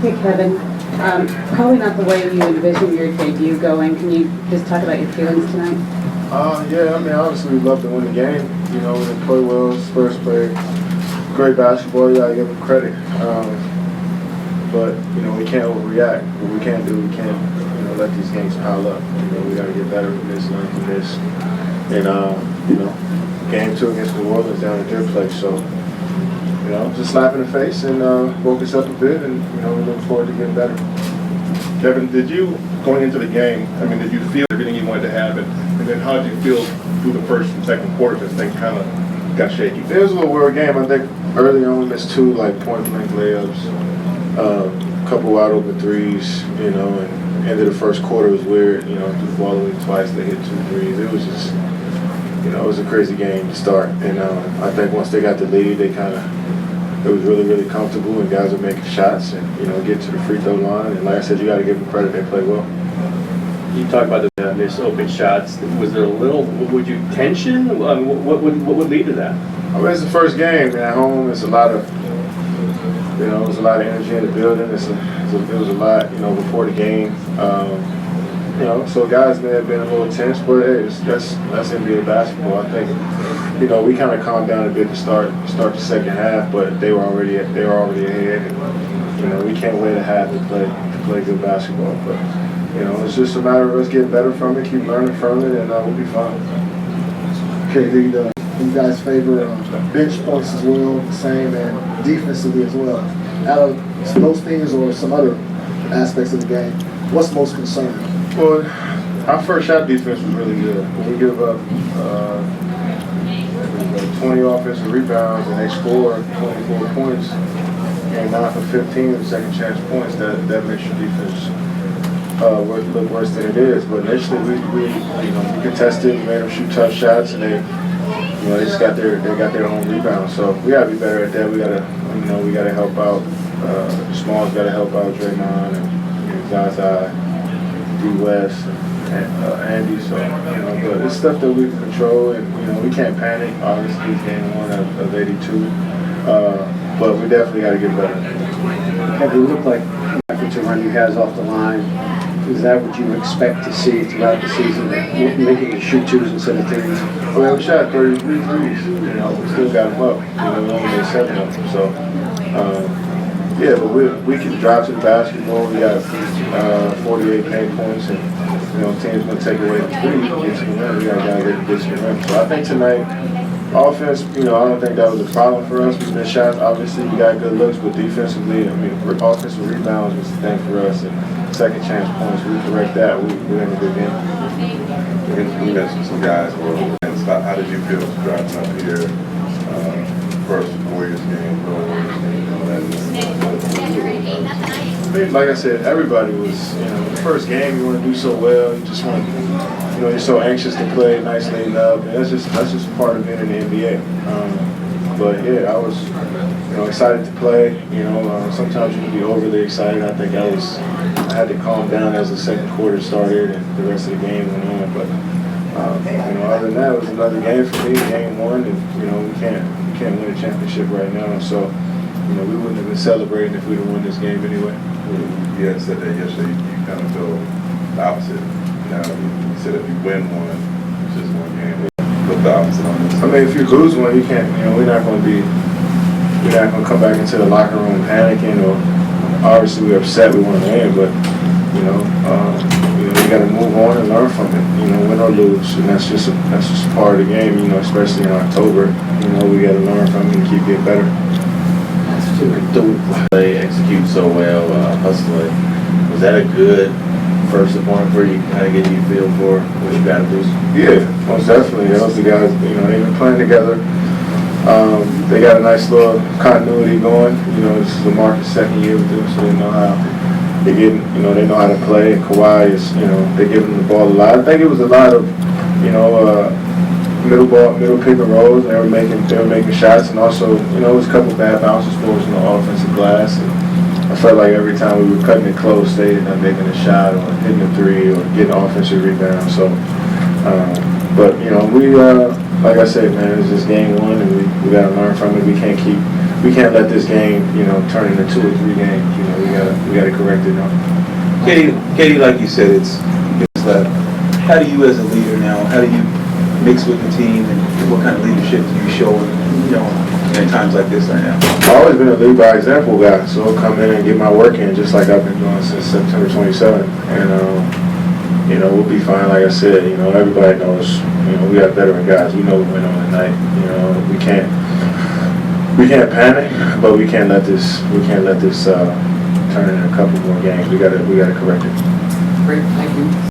Hey, Kevin. Probably not the way you envisioned your debut going. Can you just talk about your feelings tonight? Yeah, I mean, obviously we'd love to win the game. You know, we didn't play well. Spurs played great basketball. You gotta give them credit. But, you know, we can't overreact. What we can't do, we can't, you know, let these games pile up. You know, we gotta get better from this, learn from this. And, you know, game 2 against New Orleans down at their place. So, you know, just slap in the face and woke us up a bit, and, you know, we look forward to getting better. Kevin, did you, going into the game, I mean, did you feel everything you wanted to have? And then how did you feel through the first and second quarters as things kind of got shaky? It was a little weird game. I think early on we missed 2, like, point-blank layups, a couple wide-open threes, you know, and end of the first quarter was weird. You know, threw the ball away twice, they hit 2 threes. It was just, you know, it was a crazy game to start. And I think once they got the lead, it was really, really comfortable, and guys were making shots and, you know, get to the free throw line. And like I said, you got to give them credit. They played well. You talk about the missed open shots. Was there a little, tension? What would lead to that? I mean, it's the first game at home. It's a lot of, you know, there's a lot of energy in the building. It was a lot, you know, before the game. You know, so guys may have been a little tense, but hey, that's NBA basketball. I think, you know, we kind of calmed down a bit to start the second half, but they were already ahead. And, you know, we can't wait a half to play good basketball. But, you know, it's just a matter of us getting better from it, keep learning from it, and we'll be fine. Okay, you guys favor bench points as well, the same, and defensively as well. Out of those things or some other aspects of the game, what's most concerning? Well, our first shot defense was really good. When we give up 20 offensive rebounds and they score 24 points and 9 for 15 in second chance points, that makes your defense look worse than it is. But initially we contested, we made them shoot tough shots, and they just got their own rebounds. So we gotta be better at that. We gotta help out. Smalls gotta help out Draymond and Zaza, D West, and Andy. So but it's stuff that we can control, and we can't panic. Obviously, it's game 1 of 82, but we definitely gotta get better. Kevin, it looked like the offensive run you has off the line. Is that what you expect to see throughout the season, making it shoot 2s instead of 3s? Well, we shot 33 threes. We still got them up. We only made 7 of them. So, yeah, but we can drive to the basketball. We got 48 paint points, and teams gonna take away the 3 to get to the rim. We gotta get to the rim. So I think tonight, offense, I don't think that was a problem for us. We missed shots. Obviously, we got good looks, but defensively, offensive rebounds was the thing for us. And second chance points, we correct that. We're in a good game. You mentioned some guys were and stuff. How did you feel driving up here? First Warriors game, like I said, everybody was, the first game you want to do so well. You just want, you're so anxious to play, nice leading up, and that's just part of being in the NBA. But yeah, I was, excited to play. Sometimes you can be overly excited. I think I had to calm down as the second quarter started and the rest of the game went on. But other than that, it was another game for me, game 1, and we can't win a championship right now. So we wouldn't have been celebrating if we'd have won this game anyway. You had said that yesterday. You kind of feel the opposite. Now you said if you win one, it's just one game. Look the opposite on this. I mean, if you lose one, you can't. We're not going to come back into the locker room panicking, or obviously we're upset we want to win, but we got to move on and learn from it. Win or lose, and that's just part of the game. Especially in October, we got to learn from it and keep getting better. They execute so well, hustling. Was that a good first opponent for you? Kind of get you a feel for what you got to do? Yeah, most definitely. Those the guys. They've been playing together. They got a nice little continuity going. This is Lamarcus' second year with them, so they know how they know how to play. And Kawhi is, they give him the ball a lot. I think it was a lot of, middle pick and rolls. They were making shots, and also, it was a couple bad bounces for us on the offensive glass. And I felt like every time we were cutting it close, they ended up making a shot or hitting a 3 or getting offensive rebounds. So, but we like I said, man, it's just game 1, and we got to learn from it. We can't keep we can't let this game, you know, turn into 2 or 3 games. You know, we gotta correct it now. Katie, like you said, it's left. How do you, as a leader now, how do you mix with the team, and what kind of leadership do you show, you know, in times like this right now? I've always been a lead by example guy, so I'll come in and get my work in just like I've been doing since September 27th. And, you know, we'll be fine. Like I said, you know, everybody knows, you know, we got veteran guys. We know we win on the night. You know, we can't panic, but we can't let this turn in a couple more games. We gotta correct it. Great, thank you.